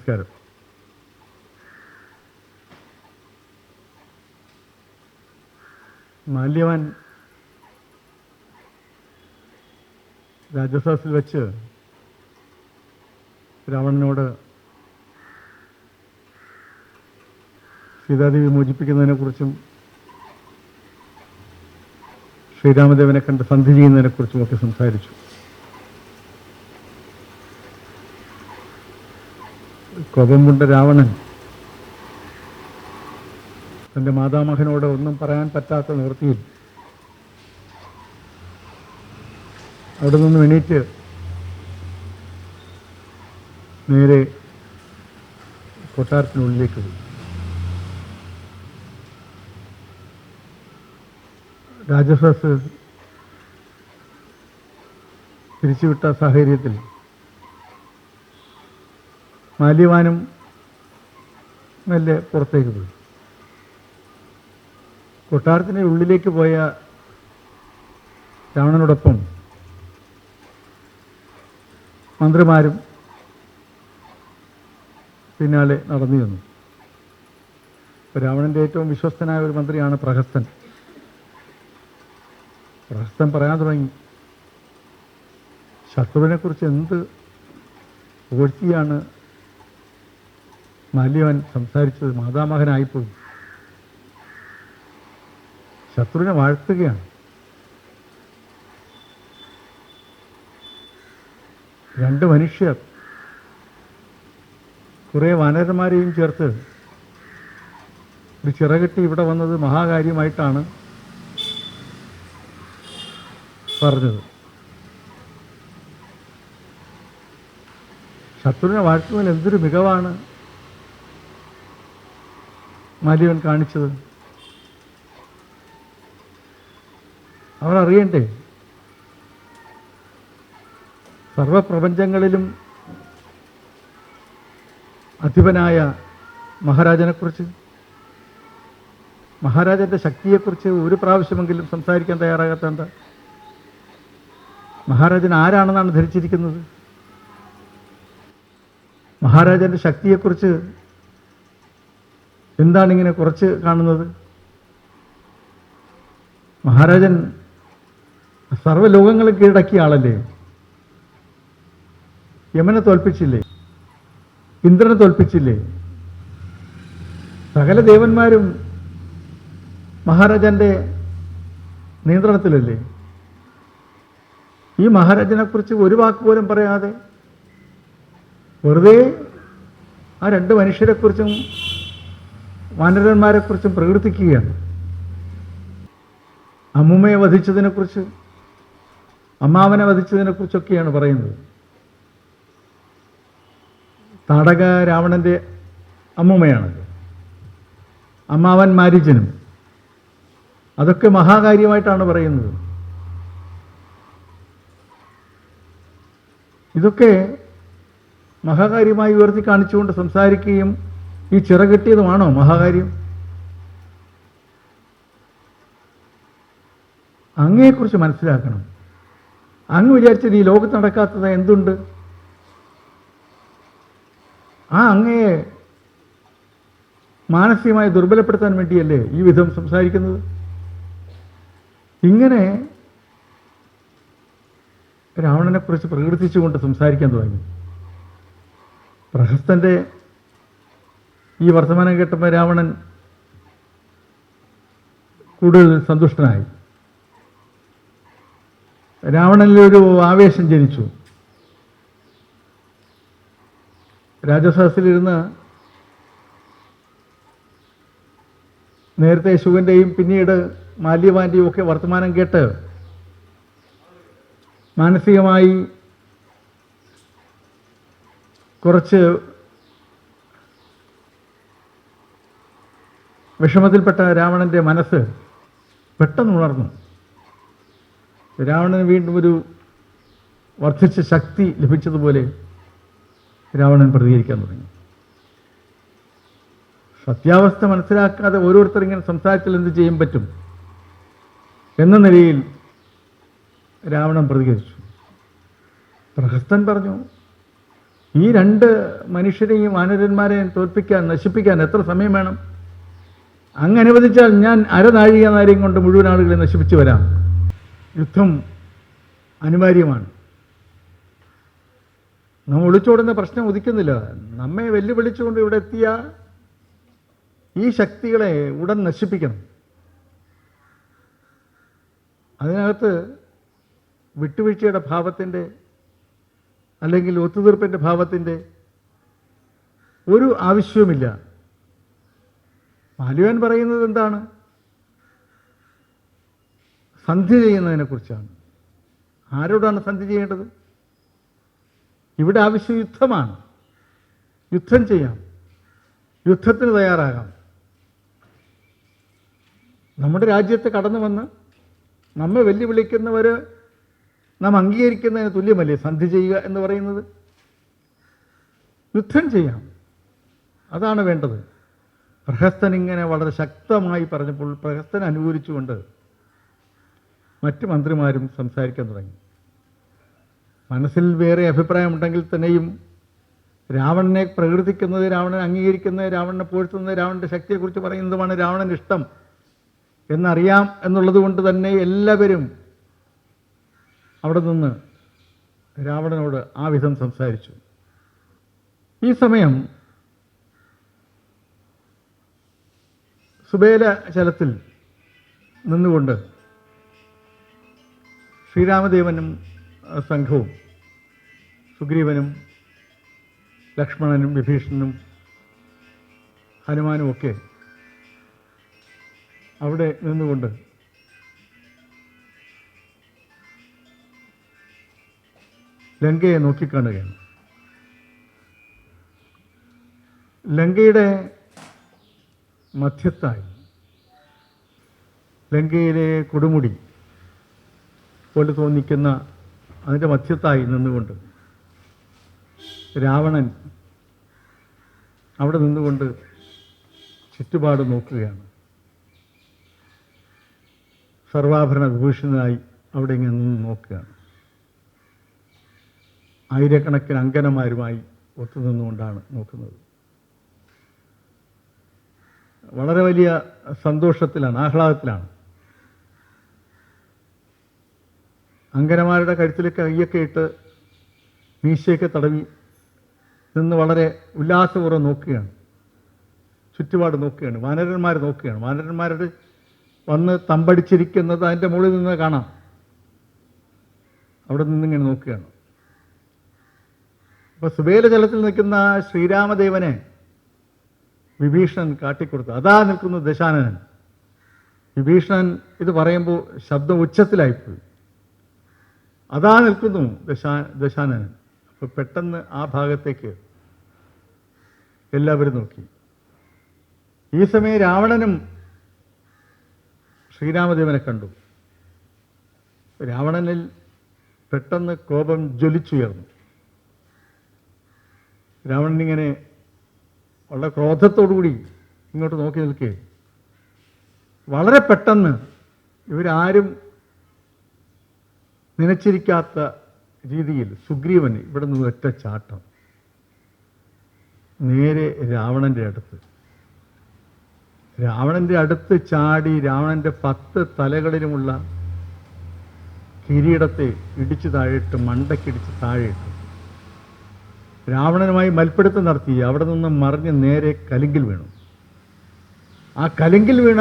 നമസ്കാരം. മാല്യവാൻ രാജസദസ്സിൽ വെച്ച് രാവണനോട് സീതാദേവി മോചിപ്പിക്കുന്നതിനെക്കുറിച്ചും ശ്രീരാമദേവനെ കണ്ട് സന്ധി ചെയ്യുന്നതിനെക്കുറിച്ചും ഒക്കെ സംസാരിച്ചു. കോപം കൊണ്ട രാവണൻ തൻ്റെ മാതാമഹനോട് ഒന്നും പറയാൻ പറ്റാത്ത നിവൃത്തിയിൽ അവിടെ നിന്നും എണീറ്റ് നേരെ കൊട്ടാരത്തിനുള്ളിലേക്ക് പോയി. രാജസദസ്സ് പിരിച്ചുവിട്ട സാഹചര്യത്തിൽ മാല്യവാനും മെല്ലെ പുറത്തേക്ക് പോയി. കൊട്ടാരത്തിൻ്റെ ഉള്ളിലേക്ക് പോയ രാവണനോടൊപ്പം മന്ത്രിമാരും പിന്നാലെ നടന്നു വന്നു. ഇപ്പോൾ രാവണൻ്റെ ഏറ്റവും വിശ്വസ്തനായ ഒരു മന്ത്രിയാണ് പ്രഹസ്തൻ. പ്രഹസ്തൻ പറയാൻ തുടങ്ങി, ശത്രുവിനെക്കുറിച്ച് എന്ത് പൂഴ്ത്തിയാണ് മാല്യവാൻ സംസാരിച്ചത്. മാതാമഹനായിപ്പോയി. ശത്രുവിനെ വാഴ്ത്തുകയാണ്. രണ്ട് മനുഷ്യർ കുറേ വാനരന്മാരെയും ചേർത്ത് ഒരു ചിറകെട്ടി ഇവിടെ വന്നത് മഹാകാര്യമായിട്ടാണ് പറഞ്ഞത്. ശത്രുവിനെ വാഴ്ത്തുന്നതിൽ എന്തൊരു മികവാണ് മാല്യവൻ കാണിച്ചത്. അവർ അറിയണ്ടേ സർവപ്രപഞ്ചങ്ങളിലും അധിപനായ മഹാരാജനെക്കുറിച്ച്, മഹാരാജൻ്റെ ശക്തിയെക്കുറിച്ച് ഒരു പ്രാവശ്യമെങ്കിലും സംസാരിക്കാൻ തയ്യാറാകാത്ത എന്താ? മഹാരാജൻ ആരാണെന്നാണ് ധരിച്ചിരിക്കുന്നത്? മഹാരാജൻ്റെ ശക്തിയെക്കുറിച്ച് എന്താണിങ്ങനെ കുറച്ച് കാണുന്നത്? മഹാരാജൻ സർവ്വലോകങ്ങളും കീഴടക്കിയ ആളല്ലേ? യമനെ തോൽപ്പിച്ചില്ലേ? ഇന്ദ്രനെ തോൽപ്പിച്ചില്ലേ? സകല ദേവന്മാരും മഹാരാജൻ്റെ നിയന്ത്രണത്തിലല്ലേ? ഈ മഹാരാജനെക്കുറിച്ച് ഒരു വാക്ക് പോലും പറയാതെ വെറുതെ ആ രണ്ട് മനുഷ്യരെക്കുറിച്ചും വാനരന്മാരെക്കുറിച്ചും പ്രകീർത്തിക്കുകയാണ്. അമ്മുമ്മയെ വധിച്ചതിനെക്കുറിച്ച്, അമ്മാവനെ വധിച്ചതിനെക്കുറിച്ചൊക്കെയാണ് പറയുന്നത്. താടക രാവണൻ്റെ അമ്മുമ്മയാണത്. അമ്മാവൻ മാരീചനും. അതൊക്കെ മഹാകാര്യമായിട്ടാണ് പറയുന്നത്. ഇതൊക്കെ മഹാകാര്യമായി ഉയർത്തി കാണിച്ചുകൊണ്ട് സംസാരിക്കുകയും ഈ ചിറകെട്ടിയതുമാണോ മഹാകാര്യം? അങ്ങയെക്കുറിച്ച് മനസ്സിലാക്കണം. അങ്ങ് വിചാരിച്ചത് ഈ ലോകത്ത് നടക്കാത്തത് എന്തുണ്ട്? ആ അങ്ങയെ മാനസികമായി ദുർബലപ്പെടുത്താൻ വേണ്ടിയല്ലേ ഈ വിധം സംസാരിക്കുന്നത്? ഇങ്ങനെ രാവണനെക്കുറിച്ച് പ്രകീർത്തിച്ചുകൊണ്ട് സംസാരിക്കാൻ തുടങ്ങി. പ്രഹസ്തൻ്റെ ഈ വർത്തമാനം കേട്ടപ്പോൾ രാവണൻ കൂടുതൽ സന്തുഷ്ടനായി. രാവണനിലൊരു ആവേശം ജനിച്ചു. രാജസദസ്സിലിരുന്ന് നേരത്തെ ശുഗൻ്റെയും പിന്നീട് മാല്യവാൻ്റെയും ഒക്കെ വർത്തമാനം കേട്ട് മാനസികമായി കുറച്ച് വിഷമത്തിൽപ്പെട്ട രാവണൻ്റെ മനസ്സ് പെട്ടെന്ന് ഉണർന്നു. രാവണന് വീണ്ടും ഒരു വർദ്ധിച്ച ശക്തി ലഭിച്ചതുപോലെ രാവണൻ പ്രതികരിക്കാൻ തുടങ്ങി. സത്യാവസ്ഥ മനസ്സിലാക്കാതെ ഓരോരുത്തർ ഇങ്ങനെ സംസാരിച്ചാൽ എന്ത് ചെയ്യാൻ പറ്റും എന്ന നിലയിൽ രാവണൻ പ്രതികരിച്ചു. പ്രഹസ്തൻ പറഞ്ഞു, ഈ രണ്ട് മനുഷ്യരെയും വാനരന്മാരെയും തോൽപ്പിക്കാൻ, നശിപ്പിക്കാൻ എത്ര സമയം വേണം? അങ്ങ് അനുവദിച്ചാൽ ഞാൻ അരനാഴിക നേരം കൊണ്ട് മുഴുവൻ ആളുകളെ നശിപ്പിച്ചു വരാം. യുദ്ധം അനിവാര്യമാണ്. നാം ഒളിച്ചോടുന്ന പ്രശ്നം ഉദിക്കുന്നില്ല. നമ്മെ വെല്ലുവിളിച്ചുകൊണ്ട് ഇവിടെ എത്തിയ ഈ ശക്തികളെ ഉടൻ നശിപ്പിക്കണം. അതിനകത്ത് വിട്ടുവീഴ്ചയുടെ ഭാവത്തിൻ്റെ അല്ലെങ്കിൽ ഒത്തുതീർപ്പിൻ്റെ ഭാവത്തിൻ്റെ ഒരു ആവശ്യവുമില്ല. മാല്യവാൻ പറയുന്നത് എന്താണ്? സന്ധി ചെയ്യുന്നതിനെക്കുറിച്ചാണ്. ആരോടാണ് സന്ധി ചെയ്യേണ്ടത്? ഇവിടെ ആവശ്യം യുദ്ധമാണ്. യുദ്ധം ചെയ്യാം, യുദ്ധത്തിന് തയ്യാറാകാം. നമ്മുടെ രാജ്യത്ത് കടന്നു വന്ന് നമ്മെ വെല്ലുവിളിക്കുന്നവർ നാം അംഗീകരിക്കുന്നതിന് തുല്യമല്ലേ സന്ധി ചെയ്യുക എന്ന് പറയുന്നത്? യുദ്ധം ചെയ്യാം, അതാണ് വേണ്ടത്. പ്രഹസ്തൻ ഇങ്ങനെ വളരെ ശക്തമായി പറഞ്ഞപ്പോൾ പ്രഹസ്തൻ അനുകൂലിച്ചുകൊണ്ട് മറ്റ് മന്ത്രിമാരും സംസാരിക്കാൻ തുടങ്ങി. മനസ്സിൽ വേറെ അഭിപ്രായമുണ്ടെങ്കിൽ തന്നെയും രാവണനെ പ്രകീർത്തിക്കുന്നത്, രാവണനെ അംഗീകരിക്കുന്നത്, രാവണനെ പുകഴ്ത്തുന്നത്, രാവണൻ്റെ ശക്തിയെക്കുറിച്ച് പറയുന്നതുമാണ് രാവണന് ഇഷ്ടം എന്നറിയാം എന്നുള്ളത് കൊണ്ട് തന്നെ എല്ലാവരും അവിടെ നിന്ന് രാവണനോട് ആ വിധം സംസാരിച്ചു. ഈ സമയം സുബേല ചലത്തിൽ നിന്നുകൊണ്ട് ശ്രീരാമദേവനും സംഘവും സുഗ്രീവനും ലക്ഷ്മണനും വിഭീഷണനും ഹനുമാനും ഒക്കെ അവിടെ നിന്നുകൊണ്ട് ലങ്കയെ നോക്കിക്കാണുകയാണ്. ലങ്കയുടെ മധ്യത്തായി, ലങ്കയിലെ കൊടുമുടി പോലെ തോന്നിക്കുന്ന അതിൻ്റെ മധ്യത്തായി നിന്നുകൊണ്ട് രാവണൻ അവിടെ നിന്നുകൊണ്ട് ചുറ്റുപാട് നോക്കുകയാണ്. സർവാഭരണ വിഭൂഷണനായി അവിടെ ഇങ്ങനെ നിന്ന് നോക്കുകയാണ്. ആയിരക്കണക്കിന് അങ്കനമാരുമായി ഒത്തുനിന്നുകൊണ്ടാണ് നോക്കുന്നത്. വളരെ വലിയ സന്തോഷത്തിലാണ്, ആഹ്ലാദത്തിലാണ്. അങ്കനമാരുടെ കഴുത്തിൽ കൈയൊക്കെ ഇട്ട് മീശയൊക്കെ തടവി നിന്ന് വളരെ ഉല്ലാസപൂർവ്വം നോക്കുകയാണ്. ചുറ്റുപാട് നോക്കുകയാണ്. വാനരന്മാർ നോക്കുകയാണ്. വാനരന്മാരുടെ വന്ന് തമ്പടിച്ചിരിക്കുന്നത് അതിൻ്റെ മുകളിൽ നിന്ന് കാണാം. അവിടെ നിന്നിങ്ങനെ നോക്കുകയാണ്. അപ്പോൾ സുബേല ജലത്തിൽ നിൽക്കുന്ന ശ്രീരാമദേവനെ വിഭീഷണൻ കാട്ടിക്കൊടുത്തു. അതാ നിൽക്കുന്നു ദശാനനൻ. വിഭീഷണൻ ഇത് പറയുമ്പോൾ ശബ്ദം ഉച്ചത്തിലായിപ്പോയി. അതാ നിൽക്കുന്നു ദശാനനൻ. അപ്പോൾ പെട്ടെന്ന് ആ ഭാഗത്തേക്ക് എല്ലാവരും നോക്കി. ഈ സമയം രാവണനും ശ്രീരാമദേവനെ കണ്ടു. രാവണനിൽ പെട്ടെന്ന് കോപം ജ്വലിച്ചുയർന്നു. രാവണനിങ്ങനെ വളരെ ക്രോധത്തോടുകൂടി ഇങ്ങോട്ട് നോക്കി നിൽക്കുകയും വളരെ പെട്ടെന്ന് ഇവരാരും നനച്ചിരിക്കാത്ത രീതിയിൽ സുഗ്രീവൻ ഇവിടെ നിന്ന് ഒറ്റ ചാട്ടം നേരെ രാവണൻ്റെ അടുത്ത് ചാടി രാവണൻ്റെ 10 തലകളിലുമുള്ള കിരീടത്തെ ഇടിച്ചു താഴെയിട്ട്, മണ്ടക്കിടിച്ച് താഴെയിട്ടു. രാവണനുമായി മൽപ്പിടുത്തം നടത്തി. അവിടെ നിന്ന് മറിഞ്ഞ് നേരെ കലിങ്കിൽ വീണു. ആ കലിങ്കിൽ വീണ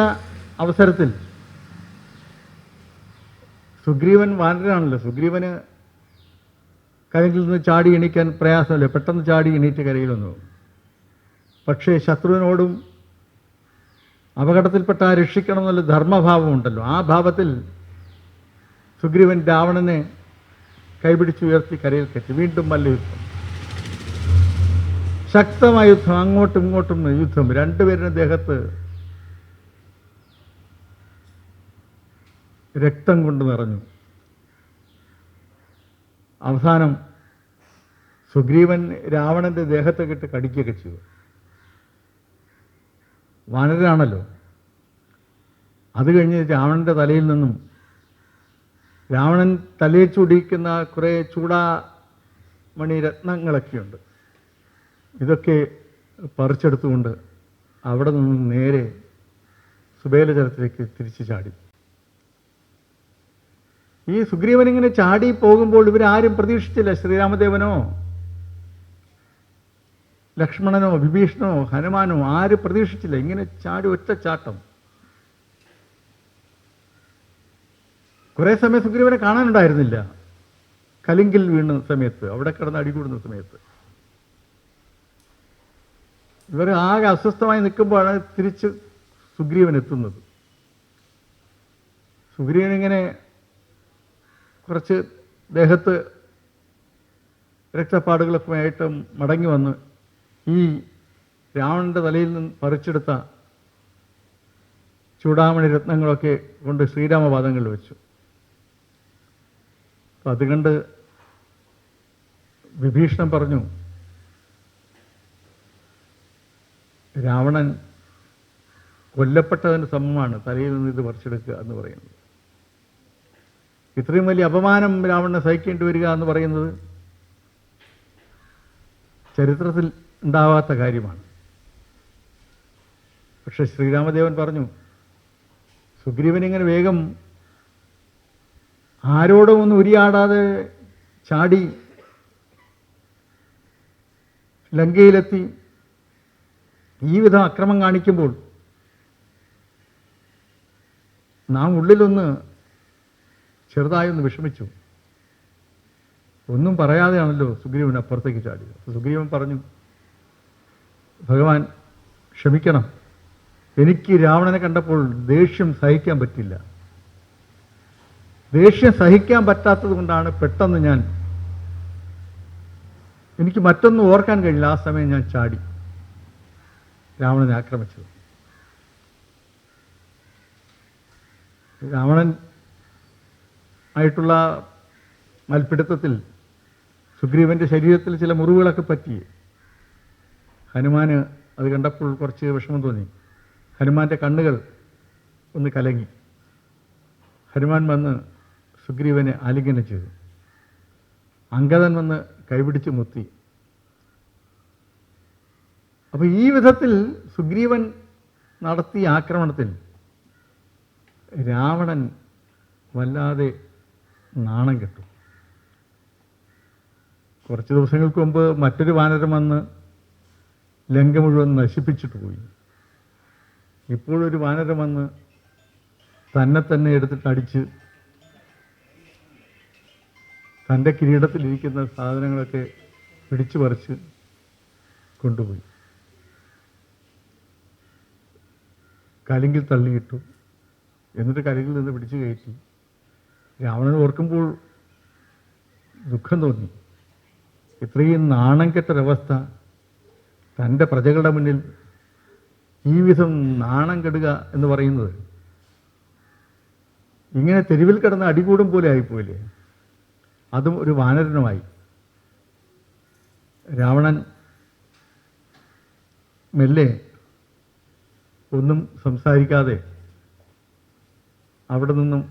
അവസരത്തിൽ സുഗ്രീവൻ വാനരനാണല്ലോ. സുഗ്രീവന് കലിങ്കിൽ നിന്ന് ചാടി എണീക്കാൻ പ്രയാസമല്ലേ. പെട്ടെന്ന് ചാടി എണീറ്റ് കരയിൽ വന്നു. പക്ഷേ ശത്രുവിനോടും അപകടത്തിൽപ്പെട്ട രക്ഷിക്കണം എന്നുള്ള ധർമ്മഭാവമുണ്ടല്ലോ. ആ ഭാവത്തിൽ സുഗ്രീവൻ രാവണനെ കൈപിടിച്ചുയർത്തി കരയിൽ കയറ്റി. വീണ്ടും മല്ലയുദ്ധം, ശക്തമായ യുദ്ധം, അങ്ങോട്ടും ഇങ്ങോട്ടും യുദ്ധം. രണ്ടുപേരുടെ ദേഹത്ത് രക്തം കൊണ്ട് നിറഞ്ഞു. അവസാനം സുഗ്രീവൻ രാവണൻ്റെ ദേഹത്തെ കിട്ട് കടിക്കുകയൊക്കെ ചെയ്തു. വാനരനാണല്ലോ. അത് കഴിഞ്ഞ് രാവണൻ്റെ തലയിൽ നിന്നും രാവണൻ തലയിൽ ചൂടിക്കുന്ന കുറേ ചൂടാമണി രത്നങ്ങളൊക്കെയുണ്ട്. ഇതൊക്കെ പറിച്ചെടുത്തുകൊണ്ട് അവിടെ നിന്ന് നേരെ സുബേലജലത്തിലേക്ക് തിരിച്ചു ചാടി. ഈ സുഗ്രീവൻ ഇങ്ങനെ ചാടി പോകുമ്പോൾ ഇവരാരും പ്രതീക്ഷിച്ചില്ല. ശ്രീരാമദേവനോ ലക്ഷ്മണനോ വിഭീഷണനോ ഹനുമാനോ ആരും പ്രതീക്ഷിച്ചില്ല ഇങ്ങനെ ചാടി ഒറ്റ ചാട്ടം. കുറേ സമയം സുഗ്രീവനെ കാണാനുണ്ടായിരുന്നില്ല. കലിങ്കിൽ വീണ സമയത്ത്, അവിടെ കിടന്ന് അടികൂടുന്ന സമയത്ത് ഇവർ ആകെ അസ്വസ്ഥമായി നിൽക്കുമ്പോഴാണ് തിരിച്ച് സുഗ്രീവൻ എത്തുന്നത്. സുഗ്രീവൻ ഇങ്ങനെ കുറച്ച് ദേഹത്ത് രക്തപ്പാടുകളൊക്കെ ആയിട്ട് മടങ്ങി വന്ന് ഈ രാവണൻ്റെ തലയിൽ നിന്ന് പറിച്ചെടുത്ത ചൂടാമണി രത്നങ്ങളൊക്കെ കൊണ്ട് ശ്രീരാമപാദങ്ങളിൽ വെച്ചു. അപ്പം അത് കണ്ട് വിഭീഷണൻ പറഞ്ഞു, രാവണൻ കൊല്ലപ്പെട്ടതിന് സമമാണ് തലയിൽ നിന്ന് ഇത് പറിച്ചെടുക്കുക എന്ന് പറയുന്നത്. ഇത്രയും വലിയ അപമാനം രാവണനെ സഹിക്കേണ്ടി വരിക എന്ന് പറയുന്നത് ചരിത്രത്തിൽ ഉണ്ടാവാത്ത കാര്യമാണ്. പക്ഷെ ശ്രീരാമദേവൻ പറഞ്ഞു, സുഗ്രീവൻ ഇങ്ങനെ വേഗം ആരോടും ഒന്നും ഉരിയാടാതെ ചാടി ലങ്കയിലെത്തി ഈ വിധം അക്രമം കാണിക്കുമ്പോൾ നാം ഉള്ളിലൊന്ന് ചെറുതായൊന്ന് വിഷമിച്ചു. ഒന്നും പറയാതെയാണല്ലോ സുഗ്രീവൻ അപ്പുറത്തേക്ക് ചാടിയത്. സുഗ്രീവൻ പറഞ്ഞു, ഭഗവാൻ ക്ഷമിക്കണം, എനിക്ക് രാവണനെ കണ്ടപ്പോൾ ദേഷ്യം സഹിക്കാൻ പറ്റില്ല. ദേഷ്യം സഹിക്കാൻ പറ്റാത്തത് കൊണ്ടാണ് പെട്ടെന്ന് എനിക്ക് മറ്റൊന്നും ഓർക്കാൻ കഴിയില്ല. ആ സമയം ഞാൻ ചാടി രാവണനെ ആക്രമിച്ചത്. രാവണൻ ആയിട്ടുള്ള മൽപ്പിടുത്തത്തിൽ സുഗ്രീവൻ്റെ ശരീരത്തിൽ ചില മുറിവുകളൊക്കെ പറ്റി. ഹനുമാന് അത് കണ്ടപ്പോൾ കുറച്ച് വിഷമം തോന്നി. ഹനുമാൻ്റെ കണ്ണുകൾ ഒന്ന് കലങ്ങി. ഹനുമാൻ വന്ന് സുഗ്രീവനെ ആലിംഗനം ചെയ്തു. അംഗദൻ വന്ന് കൈപിടിച്ച് മുത്തി. അപ്പോൾ ഈ വിധത്തിൽ സുഗ്രീവൻ നടത്തിയ ആക്രമണത്തിൽ രാവണൻ വല്ലാതെ നാണം കെട്ടു. കുറച്ച് ദിവസങ്ങൾക്ക് മുമ്പ് മറ്റൊരു വാനരം വന്ന് ലങ്ക മുഴുവൻ നശിപ്പിച്ചിട്ട് പോയി. ഇപ്പോഴൊരു വാനരം വന്ന് തന്നെ എടുത്തിട്ട് അടിച്ച് തൻ്റെ കിരീടത്തിലിരിക്കുന്ന സാധനങ്ങളൊക്കെ പിടിച്ചു പറിച്ച് കൊണ്ടുപോയി. കലിങ്കിൽ തള്ളിയിട്ടു. എന്നിട്ട് കലിങ്കിൽ നിന്ന് പിടിച്ചു കയറ്റി. രാവണൻ ഓർക്കുമ്പോൾ ദുഃഖം തോന്നി. ഇത്രയും നാണം കെട്ടൊരവസ്ഥ തൻ്റെ പ്രജകളുടെ മുന്നിൽ ഈ വിധം നാണം കെടുക എന്ന് പറയുന്നത് ഇങ്ങനെ തെരുവിൽ കിടന്ന് അടികൂടും പോലെ ആയിപ്പോയില്ലേ. അതും ഒരു വാനരനുമായി. രാവണൻ മെല്ലെ ഒന്നും സംസാരിക്കാതെ അവിടെ നിന്നും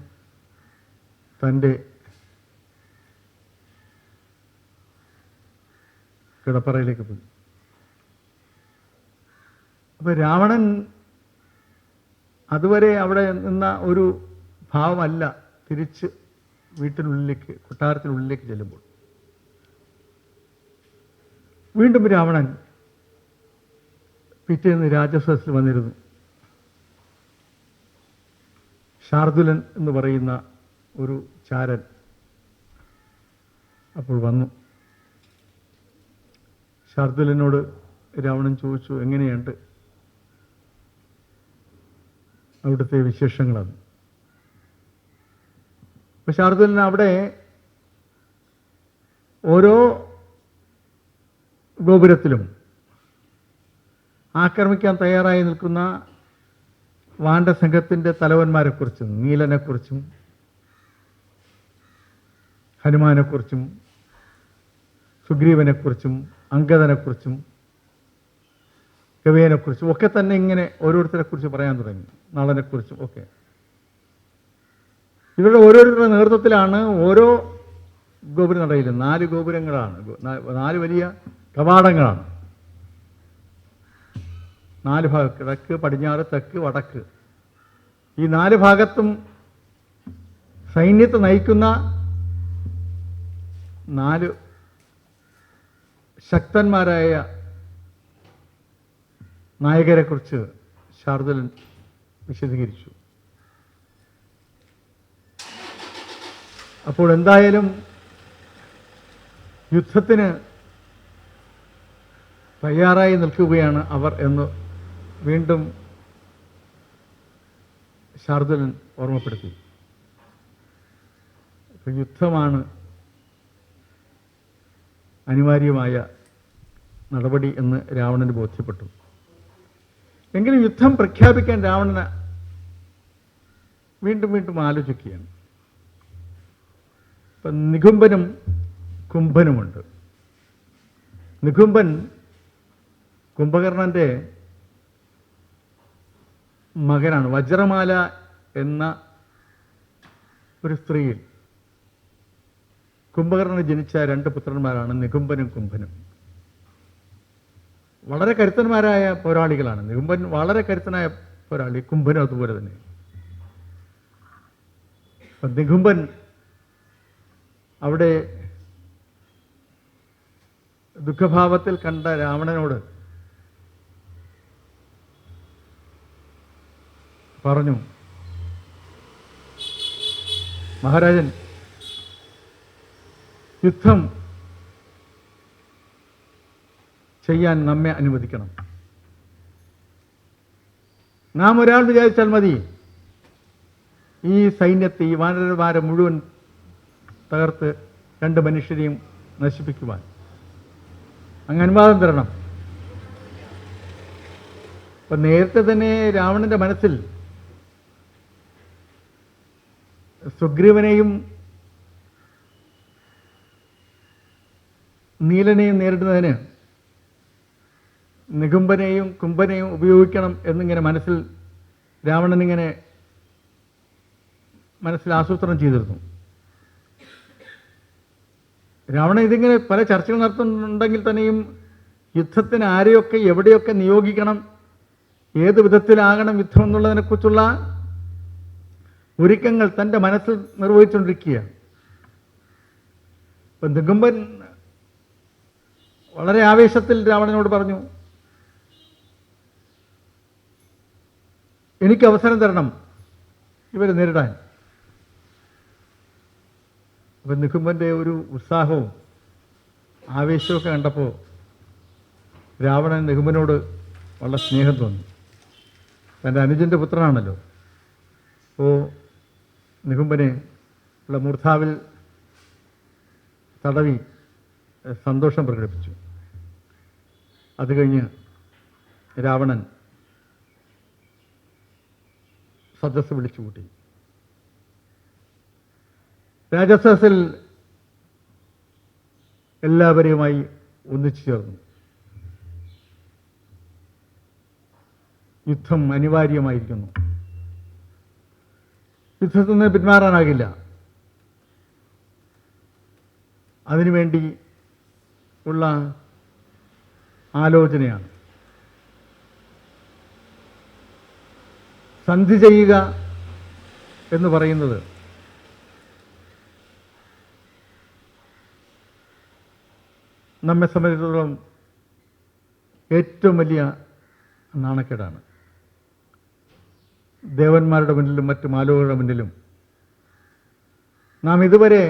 തൻ്റെ കിടപ്പറയിലേക്ക് പോയി. അപ്പോൾ രാവണൻ അതുവരെ അവിടെ നിന്ന ഒരു ഭാവമല്ല തിരിച്ച് വീട്ടിനുള്ളിലേക്ക്, കൊട്ടാരത്തിനുള്ളിലേക്ക് ചെല്ലുമ്പോൾ. വീണ്ടും രാവണൻ പിറ്റേന്ന് രാജസദസ്സിൽ വന്നിരുന്നു. ശാർദുലൻ എന്ന് പറയുന്ന ഒരു ചാരൻ അപ്പോൾ വന്നു. ശാർദുലനോട് രാവണൻ ചോദിച്ചു, എങ്ങനെയുണ്ട് അവിടുത്തെ വിശേഷങ്ങളാണ്. അപ്പോൾ ശാർദുലൻ അവിടെ ഓരോ ഗോപുരത്തിലും ആക്രമിക്കാൻ തയ്യാറായി നിൽക്കുന്ന വാനരസംഘത്തിൻ്റെ തലവന്മാരെക്കുറിച്ചും നീലനെക്കുറിച്ചും ഹനുമാനെക്കുറിച്ചും സുഗ്രീവനെക്കുറിച്ചും അംഗദനെക്കുറിച്ചും കവിയനെക്കുറിച്ചും ഒക്കെ തന്നെ ഇങ്ങനെ ഓരോരുത്തരെക്കുറിച്ച് പറയാൻ തുടങ്ങി. നളനെക്കുറിച്ചും ഒക്കെ. ഇവരുടെ ഓരോരുത്തരുടെ നേതൃത്വത്തിലാണ് ഓരോ ഗോപുര നടയിലും 4 ഗോപുരങ്ങളാണ്, 4 വലിയ കവാടങ്ങളാണ്. 4 ഭാഗം, കിഴക്ക്, പടിഞ്ഞാറ്, തെക്ക്, വടക്ക്, ഈ 4 ഭാഗത്തും സൈന്യത്തെ നയിക്കുന്ന 4 ശക്തന്മാരായ നായകരെക്കുറിച്ച് ശാർദൂലൻ വിശദീകരിച്ചു. അപ്പോൾ എന്തായാലും യുദ്ധത്തിന് തയ്യാറായി നിൽക്കുകയാണ് അവർ എന്ന് വീണ്ടും ശാർദൂലൻ ഓർമ്മപ്പെടുത്തി. യുദ്ധമാണ് അനിവാര്യമായ നടപടി എന്ന് രാവണന് ബോധ്യപ്പെട്ടു. എങ്കിലും യുദ്ധം പ്രഖ്യാപിക്കാൻ രാവണന് വീണ്ടും വീണ്ടും ആലോചിക്കുകയാണ്. ഇപ്പം നികുംബനും കുംഭനുമുണ്ട്. നികുംബൻ കുംഭകർണൻ്റെ മകനാണ്. വജ്രമാല എന്ന ഒരു സ്ത്രീയിൽ കുംഭകർണന് ജനിച്ച 2 പുത്രന്മാരാണ് നികുംബനും കുംഭനും. വളരെ കരുത്തന്മാരായ പോരാളികളാണ്. നികുംബൻ വളരെ കരുത്തനായ പോരാളി, കുംഭനും അതുപോലെ തന്നെ. നികുംബൻ അവിടെ ദുഃഖഭാവത്തിൽ കണ്ട രാവണനോട് പറഞ്ഞു, മഹാരാജൻ, യുദ്ധം ചെയ്യാൻ നമ്മെ അനുവദിക്കണം. നാം ഒരാൾ വിചാരിച്ചാൽ മതി ഈ സൈന്യത്തെ, ഈ വാനരന്മാരെ മുഴുവൻ തകർത്ത് 2 മനുഷ്യരെയും നശിപ്പിക്കുവാൻ. അങ്ങ് അനുവാദം തരണം. അപ്പം നേരത്തെ തന്നെ രാവണന്റെ മനസ്സിൽ സുഗ്രീവനെയും നീലനെയും നേരിടുന്നതിന് നികുംബനെയും കുംഭനെയും ഉപയോഗിക്കണം എന്നിങ്ങനെ മനസ്സിൽ രാവണനിങ്ങനെ മനസ്സിൽ ആസൂത്രണം ചെയ്തിരുന്നു. രാവണൻ ഇതിങ്ങനെ പല ചർച്ചകൾ നടത്തുന്നുണ്ടെങ്കിൽ തന്നെയും യുദ്ധത്തിന് ആരെയൊക്കെ എവിടെയൊക്കെ നിയോഗിക്കണം, ഏത് വിധത്തിലാകണം യുദ്ധം എന്നുള്ളതിനെക്കുറിച്ചുള്ള ഒരുക്കങ്ങൾ തൻ്റെ മനസ്സിൽ നിർവഹിച്ചുകൊണ്ടിരിക്കുകയാണ്. ഇപ്പം നികുംബൻ വളരെ ആവേശത്തിൽ രാവണനോട് പറഞ്ഞു, എനിക്ക് അവസരം തരണം ഇവരെ നേരിടാൻ. അപ്പം നികുംബൻ്റെ ഒരു ഉത്സാഹവും ആവേശമൊക്കെ കണ്ടപ്പോൾ രാവണൻ നികുംബനോട് വളരെ സ്നേഹം തോന്നി. തൻ്റെ അനുജൻ്റെ പുത്രനാണല്ലോ. അപ്പോൾ നികുംബനെ ഉള്ള മൂർധാവിൽ തടവി സന്തോഷം പ്രകടിപ്പിച്ചു. അത് കഴിഞ്ഞ് രാവണൻ സദസ്സ് വിളിച്ചുകൂട്ടി. രാജസദസ്സിൽ എല്ലാവരെയുമായി ഒന്നിച്ചു ചേർന്നു. യുദ്ധം അനിവാര്യമായിരിക്കുന്നു. യുദ്ധത്തിൽ നിന്ന് പിന്മാറാനാകില്ല. അതിനുവേണ്ടി ഉള്ള ആലോചനയാണ്. സന്ധി ചെയ്യുക എന്ന് പറയുന്നത് നമ്മെ സംബന്ധിച്ചിടത്തോളം ഏറ്റവും വലിയ നാണക്കേടാണ്. ദേവന്മാരുടെ മുന്നിലും മറ്റു മാലോകരുടെ മുന്നിലും നാം ഇതുവരെ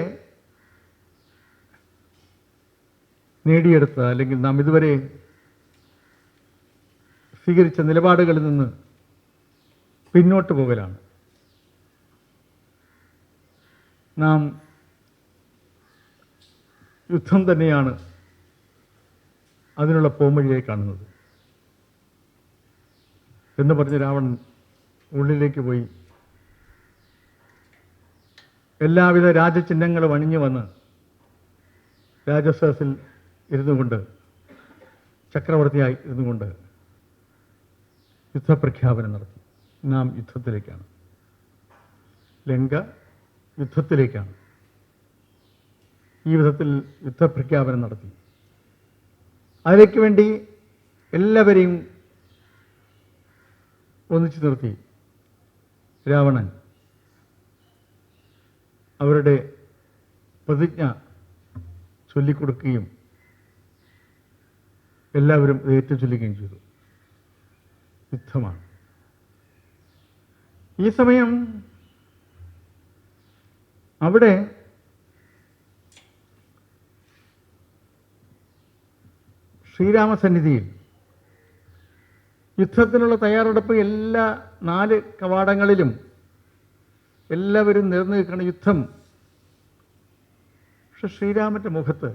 നേടിയെടുത്ത അല്ലെങ്കിൽ നാം ഇതുവരെ സ്വീകരിച്ച നിലപാടുകളിൽ നിന്ന് പിന്നോട്ട് പോകലാണ്. നാം യുദ്ധം തന്നെയാണ് അതിനുള്ള പോംവഴിയായി കാണുന്നത് എന്ന് പറഞ്ഞ് രാവണൻ ഉള്ളിലേക്ക് പോയി എല്ലാവിധ രാജചിഹ്നങ്ങളും അണിഞ്ഞു വന്ന് രാജസദസ്സിൽ ഇരുന്നു കൊണ്ട്, ചക്രവർത്തിയായി ഇരുന്നു കൊണ്ട് യുദ്ധപ്രഖ്യാപനം നടത്തി. നാം യുദ്ധത്തിലേക്കാണ്, ലങ്ക യുദ്ധത്തിലേക്കാണ്. ഈ വിധത്തിൽ യുദ്ധപ്രഖ്യാപനം നടത്തി. അതിലേക്ക് വേണ്ടി എല്ലാവരെയും ഒന്നിച്ചു നിർത്തി രാവണൻ അവരുടെ പ്രതിജ്ഞ ചൊല്ലിക്കൊടുക്കുകയും എല്ലാവരും ഏറ്റുചൊല്ലുകയും ചെയ്തു. യുദ്ധമാണ്. ഈ സമയം അവിടെ ശ്രീരാമസന്നിധിയിൽ യുദ്ധത്തിനുള്ള തയ്യാറെടുപ്പ് എല്ലാ 4 കവാടങ്ങളിലും എല്ലാവരും നേർന്നു നിൽക്കുന്ന യുദ്ധം. പക്ഷെ ശ്രീരാമൻ്റെ മുഖത്ത്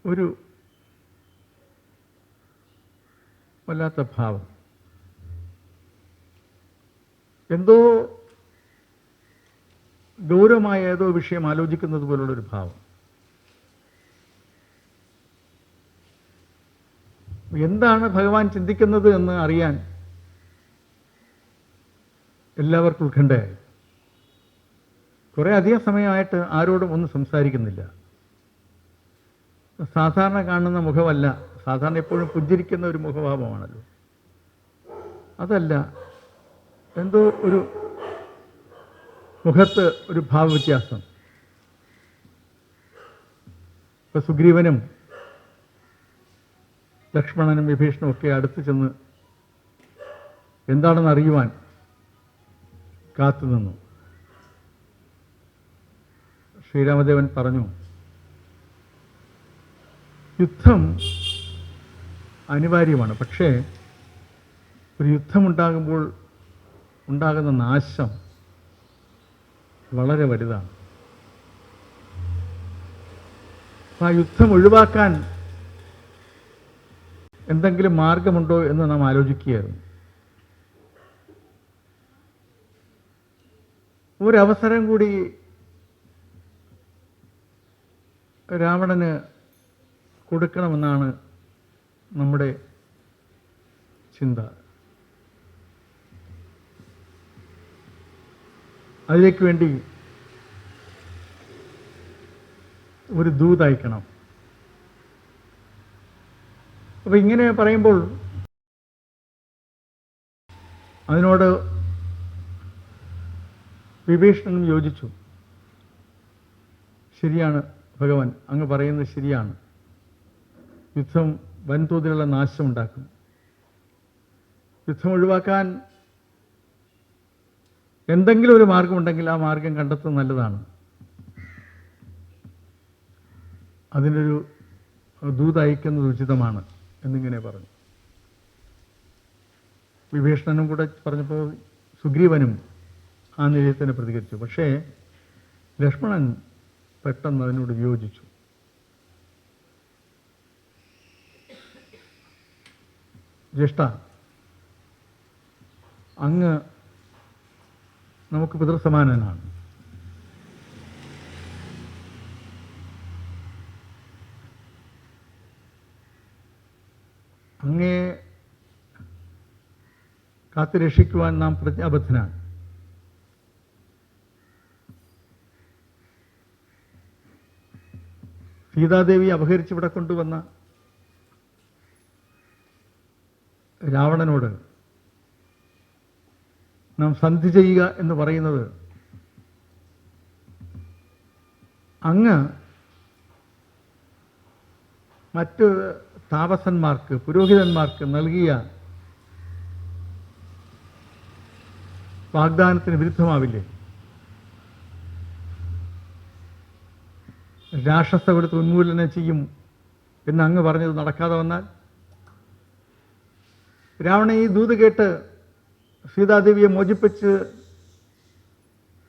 ഒരു വല്ലാത്ത ഭാവം, എന്തോ ഗൗരവമായ ഏതോ വിഷയം ആലോചിക്കുന്നത് പോലുള്ളൊരു ഭാവം. എന്താണ് ഭഗവാൻ ചിന്തിക്കുന്നത് എന്ന് അറിയാൻ എല്ലാവർക്കും ഉത്കണ്ഠയായി. കുറേ അധികം സമയമായിട്ട് ആരോടും ഒന്നും സംസാരിക്കുന്നില്ല. സാധാരണ കാണുന്ന മുഖമല്ല, സാധാരണ എപ്പോഴും പുഞ്ചിരിക്കുന്ന ഒരു മുഖഭാവമാണല്ലോ, അതല്ല, എന്തോ ഒരു മുഖത്ത് ഒരു ഭാവവ്യത്യാസം. ഇപ്പം സുഗ്രീവനും ലക്ഷ്മണനും വിഭീഷണനും ഒക്കെ അടുത്ത് ചെന്ന് എന്താണെന്ന് അറിയുവാൻ കാത്തുനിന്നു. ശ്രീരാമദേവൻ പറഞ്ഞു, യുദ്ധം അനിവാര്യമാണ്, പക്ഷേ ഒരു യുദ്ധമുണ്ടാകുമ്പോൾ ഉണ്ടാകുന്ന നാശം വളരെ വലുതാണ്. ആ യുദ്ധം ഒഴിവാക്കാൻ എന്തെങ്കിലും മാർഗമുണ്ടോ എന്ന് നാം ആലോചിക്കുകയായിരുന്നു. ഒരവസരം കൂടി രാവണന് കൊടുക്കണമെന്നാണ് നമ്മുടെ ചിന്ത. അതിലേക്ക് വേണ്ടി ഒരു ദൂത് അയക്കണം. അപ്പോൾ ഇങ്ങനെ പറയുമ്പോൾ അതിനോട് വിഭീഷണനും യോജിച്ചു. ശരിയാണ് ഭഗവാൻ, അങ്ങ് പറയുന്നത് ശരിയാണ്. യുദ്ധം വൻതോതിലുള്ള നാശമുണ്ടാക്കും. യുദ്ധം ഒഴിവാക്കാൻ എന്തെങ്കിലും ഒരു മാർഗമുണ്ടെങ്കിൽ ആ മാർഗം കണ്ടെത്തുന്നത് നല്ലതാണ്. അതിനൊരു ദൂത് അയക്കുന്നത് ഉചിതമാണ് എന്നിങ്ങനെ പറഞ്ഞു. വിഭീഷണനും കൂടെ പറഞ്ഞപ്പോൾ സുഗ്രീവനും ആ നിലയിൽ തന്നെ പ്രതികരിച്ചു. പക്ഷേ ലക്ഷ്മണൻ പെട്ടെന്ന് അതിനോട് വിയോജിച്ചു. ജ്യേഷ്ഠ, അങ്ങ് നമുക്ക് പിതൃസമാനനാണ്. അങ്ങേ കാത്തുരക്ഷിക്കുവാൻ നാം പ്രതിജ്ഞാബദ്ധനാണ്. സീതാദേവി അപഹരിച്ച് ഇവിടെ കൊണ്ടുവന്ന രാവണനോട് നാം സന്ധി ചെയ്യുക എന്ന് പറയുന്നത് അങ്ങ് മറ്റ് താപസന്മാർക്ക്, പുരോഹിതന്മാർക്ക് നൽകിയ വാഗ്ദാനത്തിന് വിരുദ്ധമാവില്ലേ? രാക്ഷസകുലത്തെ ഉന്മൂലനം ചെയ്യും എന്ന് അങ്ങ് പറഞ്ഞത് നടക്കാതെ വന്നാൽ, രാവണൻ ഈ ദൂത് കേട്ട് സീതാദേവിയെ മോചിപ്പിച്ച്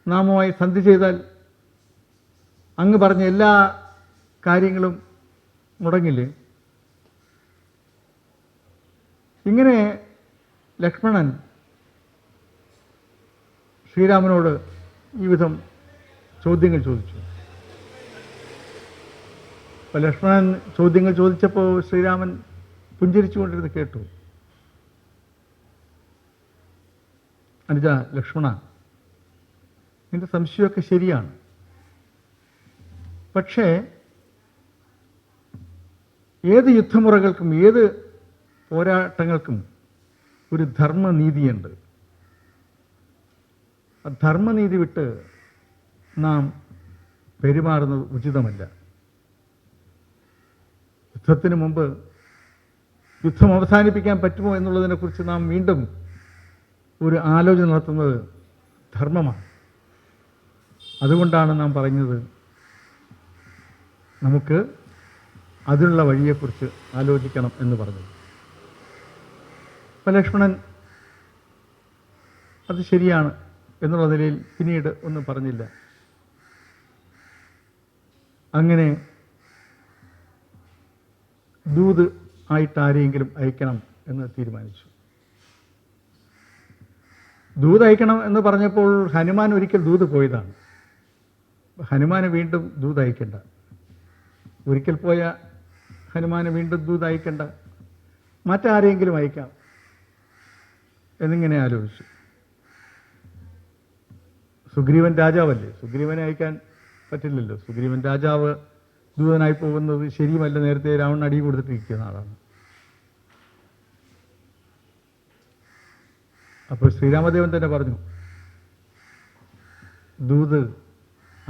നാമുമായി സന്ധി ചെയ്താൽ അങ്ങ് പറഞ്ഞ എല്ലാ കാര്യങ്ങളും മുടങ്ങില്ലേ? ഇങ്ങനെ ലക്ഷ്മണൻ ശ്രീരാമനോട് ഈ വിധം ചോദ്യങ്ങൾ ചോദിച്ചു. അപ്പോൾ ലക്ഷ്മണൻ ചോദ്യങ്ങൾ ചോദിച്ചപ്പോൾ ശ്രീരാമൻ പുഞ്ചിരിച്ചുകൊണ്ടിരുന്ന് കേട്ടു. അനുജ, ലക്ഷ്മണ, നിന്റെ സംശയമൊക്കെ ശരിയാണ്. പക്ഷേ ഏത് യുദ്ധമുറകൾക്കും ഏത് പോരാട്ടങ്ങൾക്കും ഒരു ധർമ്മനീതിയുണ്ട്. ആ ധർമ്മനീതി വിട്ട് നാം പെരുമാറുന്നത് ഉചിതമല്ല. യുദ്ധത്തിന് മുമ്പ് യുദ്ധം അവസാനിപ്പിക്കാൻ പറ്റുമോ എന്നുള്ളതിനെക്കുറിച്ച് നാം വീണ്ടും ഒരു ആലോചന നടത്തുന്നത് ധർമ്മമാണ്. അതുകൊണ്ടാണ് നാം പറഞ്ഞത് നമുക്ക് അതിനുള്ള വഴിയെക്കുറിച്ച് ആലോചിക്കണം എന്ന് പറഞ്ഞത്. അപ്പം ലക്ഷ്മണൻ അത് ശരിയാണ് എന്നുള്ള നിലയിൽ പിന്നീട് ഒന്നും പറഞ്ഞില്ല. അങ്ങനെ ദൂത് ആയിട്ട് ആരെയെങ്കിലും അയക്കണം എന്ന് തീരുമാനിച്ചു. ദൂത് അയക്കണം എന്ന് പറഞ്ഞപ്പോൾ ഹനുമാൻ ഒരിക്കൽ ദൂത് പോയതാണ്. ഹനുമാന് വീണ്ടും ദൂത് അയക്കണ്ട. ഒരിക്കൽ പോയ ഹനുമാന് വീണ്ടും ദൂത് അയക്കണ്ട, മറ്റാരെങ്കിലും അയക്കാം എന്നിങ്ങനെ ആലോചിച്ചു. സുഗ്രീവൻ രാജാവല്ലേ, സുഗ്രീവനെ അയക്കാൻ പറ്റില്ലല്ലോ. സുഗ്രീവൻ രാജാവ് ദൂതനായി പോകുന്നത് ശരിയുമല്ല. നേരത്തെ രാവണൻ അടി കൊടുത്തിട്ടിരിക്കുന്ന ആളാണ്. അപ്പോൾ ശ്രീരാമദേവൻ തന്നെ പറഞ്ഞു, ദൂത്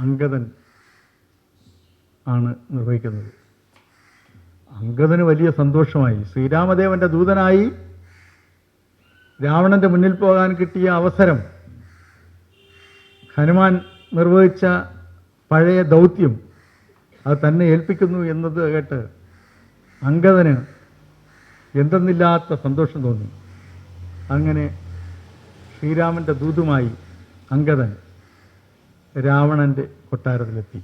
അംഗദൻ ആണ് നിർവഹിക്കുന്നത്. അംഗദന് വലിയ സന്തോഷമായി. ശ്രീരാമദേവന്റെ ദൂതനായി രാവണന്റെ മുന്നിൽ പോകാൻ കിട്ടിയ അവസരം, ഹനുമാൻ നിർവഹിച്ച പഴയ ദൗത്യം അത് തന്നെ ഏൽപ്പിക്കുന്നു എന്നത് കേട്ട് അംഗദന് എന്തെന്നില്ലാത്ത സന്തോഷം തോന്നി. അങ്ങനെ ശ്രീരാമന്റെ ദൂതുമായി അംഗദൻ രാവണന്റെ കൊട്ടാരത്തിലെത്തി.